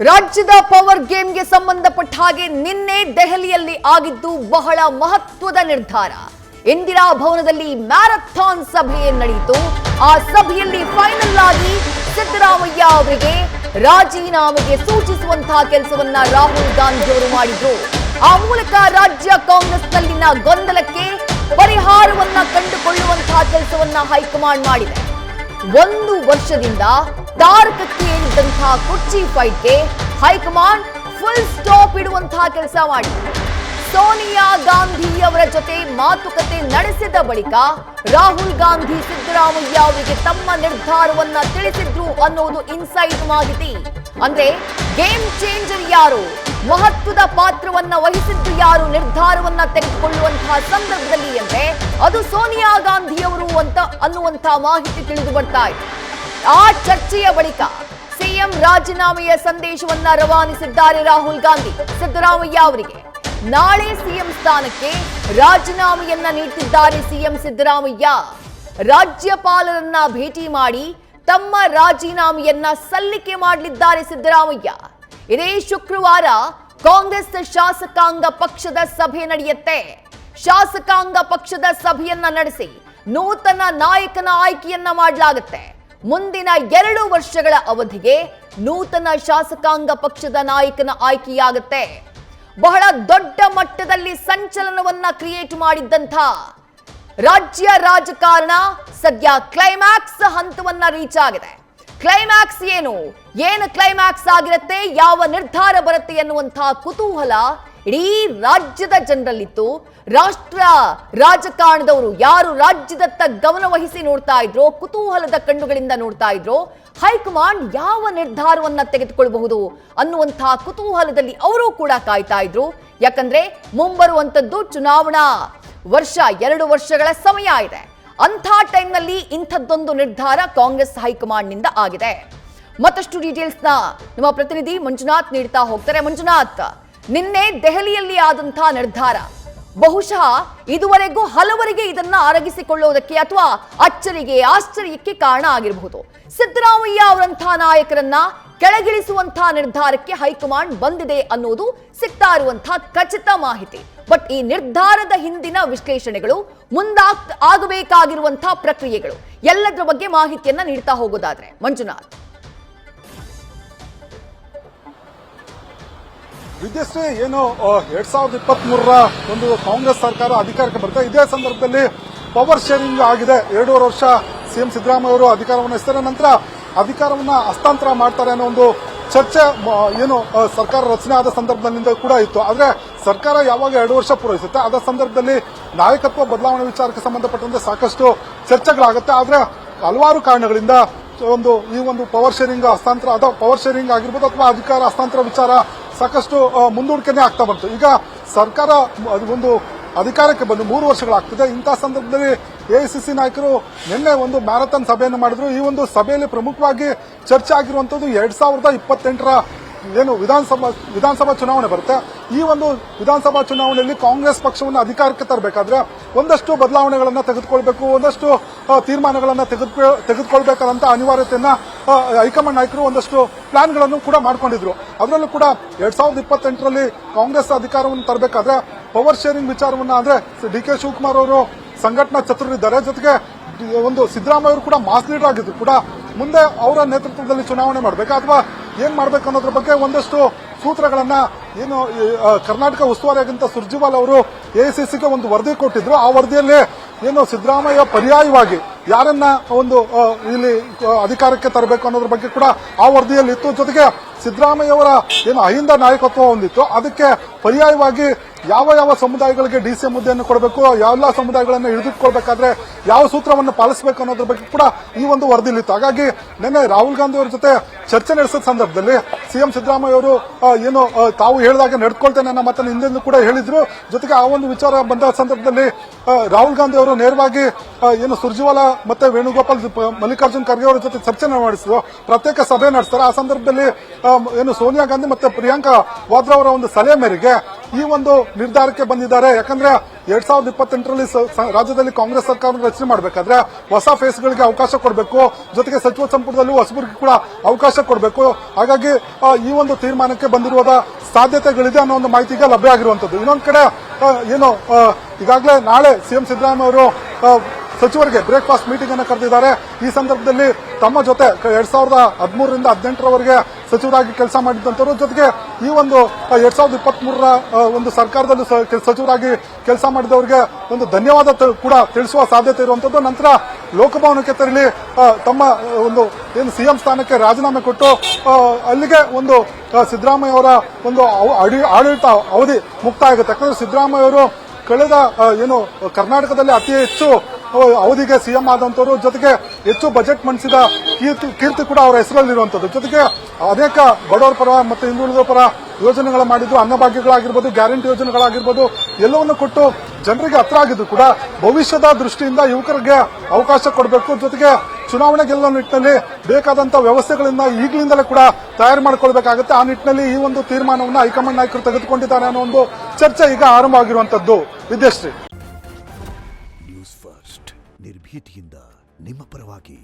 ರಾಜ್ಯದ ಪವರ್ ಗೇಮ್ಗೆ ಸಂಬಂಧಪಟ್ಟ ಹಾಗೆ ನಿನ್ನೆ ದೆಹಲಿಯಲ್ಲಿ ಆಗಿದ್ದು ಬಹಳ ಮಹತ್ವದ ನಿರ್ಧಾರ. ಇಂದಿರಾ ಭವನದಲ್ಲಿ ಮ್ಯಾರಥಾನ್ ಸಭೆ ನಡೆಯಿತು. ಆ ಸಭೆಯಲ್ಲಿ ಫೈನಲ್ ಆಗಿ ಸಿದ್ದರಾಮಯ್ಯ ಅವರಿಗೆ ರಾಜೀನಾಮೆಗೆ ಸೂಚಿಸುವಂತಹ ಕೆಲಸವನ್ನ ರಾಹುಲ್ ಗಾಂಧಿ ಅವರು ಮಾಡಿದ್ರು. ಆ ಮೂಲಕ ರಾಜ್ಯ ಕಾಂಗ್ರೆಸ್ನಲ್ಲಿನ ಗೊಂದಲಕ್ಕೆ ಪರಿಹಾರವನ್ನ ಕಂಡುಕೊಳ್ಳುವಂತಹ ಕೆಲಸವನ್ನ ಹೈಕಮಾಂಡ್ ಮಾಡಿದೆ. 1 ವರ್ಷದಿಂದ ತಾರಕಕ್ಕೆ ಏರಿದಂತಹ ಕುರ್ಚಿ ಫೈಟ್ಗೆ ಹೈಕಮಾಂಡ್ ಫುಲ್ ಸ್ಟಾಪ್ ಇಡುವಂತಹ ಕೆಲಸ ಮಾಡಿದೆ. ಸೋನಿಯಾ ಗಾಂಧಿ ಅವರ ಜೊತೆ ಮಾತುಕತೆ ನಡೆಸಿದ ಬಳಿಕ ರಾಹುಲ್ ಗಾಂಧಿ ಸಿದ್ದರಾಮಯ್ಯ ಅವರಿಗೆ ತಮ್ಮ ನಿರ್ಧಾರವನ್ನ ತಿಳಿಸಿದ್ರು ಅನ್ನೋದು ಇನ್ಸೈಡ್ ಮಾಹಿತಿ. ಅಂದ್ರೆ ಗೇಮ್ ಚೇಂಜರ್ ಯಾರು, ಮಹತ್ವದ ಪಾತ್ರವನ್ನ ವಹಿಸಿದ್ದು ಯಾರು ನಿರ್ಧಾರವನ್ನ ತೆಗೆದುಕೊಳ್ಳುವಂತಹ ಸಂದರ್ಭದಲ್ಲಿ ಅಂದ್ರೆ ಅದು ಸೋನಿಯಾ ಗಾಂಧಿ ಅವರು ಅನ್ನುವಂತಹ ಮಾಹಿತಿ ತಿಳಿದು ಬರ್ತಾ ಇದೆ. ಆ ಚರ್ಚೆಯ ಬಳಿಕ ಸಿಎಂ ರಾಜೀನಾಮೆಯ ಸಂದೇಶವನ್ನ ರವಾನಿಸಿದ್ದಾರೆ ರಾಹುಲ್ ಗಾಂಧಿ. ಸಿದ್ದರಾಮಯ್ಯ ಅವರಿಗೆ ನಾಳೆ ಸಿಎಂ ಸ್ಥಾನಕ್ಕೆ ರಾಜೀನಾಮೆಯನ್ನ ನೀಡುತ್ತಿದ್ದಾರೆ ಸಿಎಂ ಸಿದ್ದರಾಮಯ್ಯ. ರಾಜ್ಯಪಾಲರನ್ನ ಭೇಟಿ ಮಾಡಿ ತಮ್ಮ ರಾಜೀನಾಮೆಯನ್ನ ಸಲ್ಲಿಕೆ ಮಾಡಲಿದ್ದಾರೆ ಸಿದ್ದರಾಮಯ್ಯ. ಇದೇ ಶುಕ್ರವಾರ ಕಾಂಗ್ರೆಸ್ ಶಾಸಕಾಂಗ ಪಕ್ಷದ ಸಭೆ ನಡೆಯುತ್ತೆ. ಶಾಸಕಾಂಗ ಪಕ್ಷದ ಸಭೆಯನ್ನ ನಡೆಸಿ ನೂತನ ನಾಯಕನ ಆಯ್ಕೆಯನ್ನ ಮಾಡಲಾಗುತ್ತೆ. ಮುಂದಿನ 2 ವರ್ಷಗಳ ಅವಧಿಗೆ ನೂತನ ಶಾಸಕಾಂಗ ಪಕ್ಷದ ನಾಯಕನ ಆಯ್ಕೆಯಾಗುತ್ತೆ. ಬಹಳ ದೊಡ್ಡ ಮಟ್ಟದಲ್ಲಿ ಸಂಚಲನವನ್ನ ಕ್ರಿಯೇಟ್ ಮಾಡಿದ್ದಂಥ ರಾಜ್ಯ ರಾಜಕಾರಣ ಸದ್ಯ ಕ್ಲೈಮ್ಯಾಕ್ಸ್ ಹಂತವನ್ನ ರೀಚ್ ಆಗಿದೆ. ಕ್ಲೈಮ್ಯಾಕ್ಸ್ ಏನು ಕ್ಲೈಮ್ಯಾಕ್ಸ್ ಆಗಿರುತ್ತೆ, ಯಾವ ನಿರ್ಧಾರ ಬರುತ್ತೆ ಎನ್ನುವಂತಹ ಕುತೂಹಲ ಇಡೀ ರಾಜ್ಯದ ಜನರಲ್ಲಿತ್ತು. ರಾಷ್ಟ್ರ ರಾಜಕಾರಣದವರು ಯಾರು ರಾಜ್ಯದತ್ತ ಗಮನ ವಹಿಸಿ ನೋಡ್ತಾ ಇದ್ರು, ಕುತೂಹಲದ ಕಣ್ಣುಗಳಿಂದ ನೋಡ್ತಾ ಇದ್ರು, ಹೈಕಮಾಂಡ್ ಯಾವ ನಿರ್ಧಾರವನ್ನ ತೆಗೆದುಕೊಳ್ಳಬಹುದು ಅನ್ನುವಂತಹ ಕುತೂಹಲದಲ್ಲಿ ಅವರು ಕೂಡ ಕಾಯ್ತಾ ಇದ್ರು. ಯಾಕಂದ್ರೆ ಮುಂಬರುವಂತದ್ದು ಚುನಾವಣಾ ವರ್ಷ, 2 ವರ್ಷಗಳ ಸಮಯ ಇದೆ. ಅಂಥ ಟೈಮ್ನಲ್ಲಿ ಇಂಥದ್ದೊಂದು ನಿರ್ಧಾರ ಕಾಂಗ್ರೆಸ್ ಹೈಕಮಾಂಡ್ ನಿಂದ ಆಗಿದೆ. ಮತ್ತಷ್ಟು ಡೀಟೇಲ್ಸ್ ನ ನಮ್ಮ ಪ್ರತಿನಿಧಿ ಮಂಜುನಾಥ್ ನೀಡ್ತಾ ಹೋಗ್ತಾರೆ. ಮಂಜುನಾಥ್, ನಿನ್ನೆ ದೆಹಲಿಯಲ್ಲಿ ಆದಂತಹ ನಿರ್ಧಾರ ಬಹುಶಃ ಇದುವರೆಗೂ ಹಲವರಿಗೆ ಇದನ್ನ ಅರಗಿಸಿಕೊಳ್ಳುವುದಕ್ಕೆ ಅಥವಾ ಆಶ್ಚರ್ಯಕ್ಕೆ ಕಾರಣ ಆಗಿರಬಹುದು. ಸಿದ್ದರಾಮಯ್ಯ ಅವರಂತಹ ನಾಯಕರನ್ನ ಕೆಳಗಿಳಿಸುವಂತಹ ನಿರ್ಧಾರಕ್ಕೆ ಹೈಕಮಾಂಡ್ ಬಂದಿದೆ ಅನ್ನೋದು ಸಿಗ್ತಾ ಇರುವಂತಹ ಖಚಿತ ಮಾಹಿತಿ. ಬಟ್ ಈ ನಿರ್ಧಾರದ ಹಿಂದಿನ ವಿಶ್ಲೇಷಣೆಗಳು, ಆಗಬೇಕಾಗಿರುವಂತಹ ಪ್ರಕ್ರಿಯೆಗಳು, ಎಲ್ಲದರ ಬಗ್ಗೆ ಮಾಹಿತಿಯನ್ನ ನೀಡ್ತಾ ಹೋಗೋದಾದ್ರೆ ಮಂಜುನಾಥ್. ವಿದ್ಯಶ್ರೀ, ಏನು 2023ರ ಒಂದು ಕಾಂಗ್ರೆಸ್ ಸರ್ಕಾರ ಅಧಿಕಾರಕ್ಕೆ ಬರುತ್ತೆ. ಇದೇ ಸಂದರ್ಭದಲ್ಲಿ ಪವರ್ ಶೇರಿಂಗ್ ಆಗಿದೆ. 2.5 ವರ್ಷ ಸಿಎಂ ಸಿದ್ದರಾಮಯ್ಯ ಅವರು ಅಧಿಕಾರವನ್ನು ನಡೆಸಿದ ನಂತರ ಅಧಿಕಾರವನ್ನ ಹಸ್ತಾಂತರ ಮಾಡ್ತಾರೆ ಅನ್ನೋ ಒಂದು ಚರ್ಚೆ ಏನು ಸರ್ಕಾರ ರಚನೆ ಆದ ಸಂದರ್ಭದಿಂದ ಕೂಡ ಇತ್ತು. ಆದ್ರೆ ಸರ್ಕಾರ ಯಾವಾಗ 2 ವರ್ಷ ಪೂರೈಸುತ್ತೆ ಅದರ ಸಂದರ್ಭದಲ್ಲಿ ನಾಯಕತ್ವ ಬದಲಾವಣೆ ವಿಚಾರಕ್ಕೆ ಸಂಬಂಧಪಟ್ಟಂತೆ ಸಾಕಷ್ಟು ಚರ್ಚೆಗಳಾಗುತ್ತೆ. ಆದ್ರೆ ಹಲವಾರು ಕಾರಣಗಳಿಂದ ಈ ಒಂದು ಪವರ್ ಶೇರಿಂಗ್ ಹಸ್ತಾಂತರ ಅಥವಾ ಪವರ್ ಶೇರಿಂಗ್ ಆಗಿರ್ಬೋದು ಅಥವಾ ಅಧಿಕಾರ ಹಸ್ತಾಂತರ ವಿಚಾರ ಸಾಕಷ್ಟು ಮುಂದೂಡಿಕೆನೇ ಆಗ್ತಾ ಬಂತು. ಈಗ ಸರ್ಕಾರ ಒಂದು ಅಧಿಕಾರಕ್ಕೆ ಬಂದು 3 ವರ್ಷಗಳಾಗ್ತಿದೆ. ಇಂತಹ ಸಂದರ್ಭದಲ್ಲಿ ಎಐಸಿಸಿ ನಾಯಕರು ನಿನ್ನೆ ಒಂದು ಮ್ಯಾರಥಾನ್ ಸಭೆಯನ್ನು ಮಾಡಿದ್ರು. ಈ ಒಂದು ಸಭೆಯಲ್ಲಿ ಪ್ರಮುಖವಾಗಿ ಚರ್ಚೆ ಆಗಿರುವಂತದ್ದು 2028ರ ಏನು ವಿಧಾನಸಭಾ ಚುನಾವಣೆ ಬರುತ್ತೆ. ಈ ಒಂದು ವಿಧಾನಸಭಾ ಚುನಾವಣೆಯಲ್ಲಿ ಕಾಂಗ್ರೆಸ್ ಪಕ್ಷವನ್ನು ಅಧಿಕಾರಕ್ಕೆ ತರಬೇಕಾದ್ರೆ ಒಂದಷ್ಟು ಬದಲಾವಣೆಗಳನ್ನ ತೆಗೆದುಕೊಳ್ಬೇಕು, ಒಂದಷ್ಟು ತೀರ್ಮಾನಗಳನ್ನ ತೆಗೆದುಕೊಳ್ಬೇಕಾದಂತ ಅನಿವಾರ್ಯತೆಯನ್ನ ಹೈಕಮಾಂಡ್ ನಾಯಕರು ಒಂದಷ್ಟು ಪ್ಲಾನ್ಗಳನ್ನು ಕೂಡ ಮಾಡ್ಕೊಂಡಿದ್ರು. ಅದರಲ್ಲೂ ಕೂಡ 2028ರಲ್ಲಿ ಕಾಂಗ್ರೆಸ್ ಅಧಿಕಾರವನ್ನು ತರಬೇಕಾದ್ರೆ ಪವರ್ ಶೇರಿಂಗ್ ವಿಚಾರವನ್ನ ಅಂದ್ರೆ ಡಿ.ಕೆ. ಶಿವಕುಮಾರ್ ಅವರು ಸಂಘಟನಾ ಚತುರರಿದ್ದಾರೆ, ಜೊತೆಗೆ ಒಂದು ಸಿದ್ದರಾಮಯ್ಯ ಅವರು ಕೂಡ ಮಾಸ್ ಲೀಡರ್ ಆಗಿದ್ರು ಕೂಡ ಮುಂದೆ ಅವರ ನೇತೃತ್ವದಲ್ಲಿ ಚುನಾವಣೆ ಮಾಡಬೇಕಾ ಅಥವಾ ಏನ್ ಮಾಡಬೇಕು ಅನ್ನೋದ್ರ ಬಗ್ಗೆ ಒಂದಷ್ಟು ಸೂತ್ರಗಳನ್ನ ಏನು ಕರ್ನಾಟಕ ಉಸ್ತುವಾರಿಯಾಗಿದ್ದ ಸುರ್ಜಿವಾಲ್ ಅವರು ಎಐಸಿಸಿಗೆ ಒಂದು ವರದಿ ಕೊಟ್ಟಿದ್ರು. ಆ ವರದಿಯಲ್ಲಿ ಏನು ಸಿದ್ದರಾಮಯ್ಯ ಪರ್ಯಾಯವಾಗಿ ಯಾರನ್ನ ಒಂದು ಇಲ್ಲಿ ಅಧಿಕಾರಕ್ಕೆ ತರಬೇಕು ಅನ್ನೋದ್ರ ಬಗ್ಗೆ ಕೂಡ ಆ ವರದಿಯಲ್ಲಿ ಇತ್ತು. ಜೊತೆಗೆ ಸಿದ್ದರಾಮಯ್ಯ ಅವರ ಏನು ಅಹಿಂದ ನಾಯಕತ್ವ ಹೊಂದಿತ್ತು, ಅದಕ್ಕೆ ಪರ್ಯಾಯವಾಗಿ ಯಾವ ಸಮುದಾಯಗಳಿಗೆ ಡಿಸಿಎಂ ಹುದ್ದೆಯನ್ನು ಕೊಡಬೇಕು, ಯಾವೆಲ್ಲ ಸಮುದಾಯಗಳನ್ನು ಹಿಡಿದಿಟ್ಕೊಳ್ಬೇಕಾದ್ರೆ ಯಾವ ಸೂತ್ರವನ್ನು ಪಾಲಿಸಬೇಕು ಅನ್ನೋದ್ರ ಬಗ್ಗೆ ಕೂಡ ಈ ಒಂದು ವರದಿಲಿತ್ತು. ಹಾಗಾಗಿ ನಿನ್ನೆ ರಾಹುಲ್ ಗಾಂಧಿ ಅವರ ಜೊತೆ ಚರ್ಚೆ ನಡೆಸಿದ ಸಂದರ್ಭದಲ್ಲಿ ಸಿಎಂ ಸಿದ್ದರಾಮಯ್ಯ ಅವರು ಏನು ತಾವು ಹೇಳಿದಾಗ ನಡೆದುಕೊಳ್ತೇನೆ ಅನ್ನೋ ಮಾತನ್ನು ಹಿಂದೆಂದು ಕೂಡ ಹೇಳಿದ್ರು. ಜೊತೆಗೆ ಆ ಒಂದು ವಿಚಾರ ಬಂದ ಸಂದರ್ಭದಲ್ಲಿ ರಾಹುಲ್ ಗಾಂಧಿ ಅವರು ನೇರವಾಗಿ ಏನು ಸುರ್ಜಿವಾಲಾ ಮತ್ತೆ ವೇಣುಗೋಪಾಲ್ ಮಲ್ಲಿಕಾರ್ಜುನ್ ಖರ್ಗೆ ಅವರ ಜೊತೆ ಚರ್ಚೆ ಮಾಡಿಸಿದ್ರು, ಪ್ರತ್ಯೇಕ ಸಭೆ ನಡೆಸ್ತಾರೆ. ಆ ಸಂದರ್ಭದಲ್ಲಿ ಏನು ಸೋನಿಯಾ ಗಾಂಧಿ ಮತ್ತೆ ಪ್ರಿಯಾಂಕಾ ವಾದ್ರಾ ಅವರ ಒಂದು ಸಲಹೆ ಮೇರೆಗೆ ಈ ಒಂದು ನಿರ್ಧಾರಕ್ಕೆ ಬಂದಿದ್ದಾರೆ. ಯಾಕಂದ್ರೆ 2028ರಲ್ಲಿ ರಾಜ್ಯದಲ್ಲಿ ಕಾಂಗ್ರೆಸ್ ಸರ್ಕಾರ ರಚನೆ ಮಾಡಬೇಕಾದ್ರೆ ಹೊಸ ಫೇಸ್ಗಳಿಗೆ ಅವಕಾಶ ಕೊಡಬೇಕು, ಜೊತೆಗೆ ಸಚಿವ ಸಂಪುಟದಲ್ಲೂ ಹೊಸಬರಿಗೆ ಕೂಡ ಅವಕಾಶ ಕೊಡಬೇಕು. ಹಾಗಾಗಿ ಈ ಒಂದು ತೀರ್ಮಾನಕ್ಕೆ ಬಂದಿರುವ ಸಾಧ್ಯತೆಗಳಿದೆ ಅನ್ನೋ ಒಂದು ಮಾಹಿತಿಗೆ ಲಭ್ಯ ಆಗಿರುವಂತದ್ದು. ಇನ್ನೊಂದು ಕಡೆ ಏನು ಈಗಾಗಲೇ ನಾಳೆ ಸಿಎಂ ಸಿದ್ದರಾಮಯ್ಯ ಅವರು ಸಚಿವರಿಗೆ ಬ್ರೇಕ್ಫಾಸ್ಟ್ ಮೀಟಿಂಗ್ ಅನ್ನು ಕರೆದಿದ್ದಾರೆ. ಈ ಸಂದರ್ಭದಲ್ಲಿ ತಮ್ಮ ಜೊತೆ 2013ರಿಂದ 18ರವರೆಗೆ ಸಚಿವರಾಗಿ ಕೆಲಸ ಮಾಡಿದ್ದಂತವರು, ಜೊತೆಗೆ ಈ ಒಂದು 2023ರ ಒಂದು ಸರ್ಕಾರದಲ್ಲಿ ಸಚಿವರಾಗಿ ಕೆಲಸ ಮಾಡಿದವರಿಗೆ ಒಂದು ಧನ್ಯವಾದ ಕೂಡ ತಿಳಿಸುವ ಸಾಧ್ಯತೆ ಇರುವಂತದ್ದು. ನಂತರ ಲೋಕಭವನಕ್ಕೆ ತೆರಳಿ ತಮ್ಮ ಒಂದು ಏನು ಸಿಎಂ ಸ್ಥಾನಕ್ಕೆ ರಾಜೀನಾಮೆ ಕೊಟ್ಟು ಅಲ್ಲಿಗೆ ಒಂದು ಸಿದ್ದರಾಮಯ್ಯ ಅವರ ಒಂದು ಆಡಳಿತ ಅವಧಿ ಮುಕ್ತಾಯ ಆಗುತ್ತೆ. ಯಾಕಂದ್ರೆ ಸಿದ್ದರಾಮಯ್ಯ ಅವರು ಕಳೆದ ಏನು ಕರ್ನಾಟಕದಲ್ಲಿ ಅತಿ ಹೆಚ್ಚು ಅವಧಿಗೆ ಸಿಎಂ ಆದಂತವರು, ಜೊತೆಗೆ ಹೆಚ್ಚು ಬಜೆಟ್ ಮಂಡಿಸಿದ ಕೀರ್ತಿ ಕೂಡ ಅವರ ಹೆಸರಲ್ಲಿರುವಂತದ್ದು. ಜೊತೆಗೆ ಅನೇಕ ಬಡವರ ಪರ ಮತ್ತು ಹಿಂದುಳಿದ ಪರ ಯೋಜನೆಗಳು ಮಾಡಿದ್ರು, ಅನ್ನಭಾಗ್ಯಗಳಾಗಿರ್ಬೋದು, ಗ್ಯಾರಂಟಿ ಯೋಜನೆಗಳಾಗಿರ್ಬೋದು, ಎಲ್ಲವನ್ನು ಕೊಟ್ಟು ಜನರಿಗೆ ಹತ್ರ ಆಗಿದ್ರು ಕೂಡ ಭವಿಷ್ಯದ ದೃಷ್ಟಿಯಿಂದ ಯುವಕರಿಗೆ ಅವಕಾಶ ಕೊಡಬೇಕು. ಜೊತೆಗೆ ಚುನಾವಣೆ ಗೆಲ್ಲುವ ನಿಟ್ಟಿನಲ್ಲಿ ಬೇಕಾದಂತಹ ವ್ಯವಸ್ಥೆಗಳಿಂದ ಈಗಲಿಂದಲೇ ಕೂಡ ತಯಾರು ಮಾಡಿಕೊಳ್ಬೇಕಾಗುತ್ತೆ. ಆ ನಿಟ್ಟಿನಲ್ಲಿ ಈ ಒಂದು ತೀರ್ಮಾನವನ್ನು ಹೈಕಮಾಂಡ್ ನಾಯಕರು ತೆಗೆದುಕೊಂಡಿದ್ದಾರೆ ಅನ್ನೋ ಒಂದು ಚರ್ಚೆ ಈಗ ಆರಂಭ ಆಗಿರುವಂತದ್ದು. ವಿದ್ಯಾಶ್ರೀ, ನ್ಯೂಸ್ ಫಸ್ಟ್ ನಿರ್ಭೀತಿಯಿಂದ ನಿಮ್ಮ ಪರವಾಗಿ.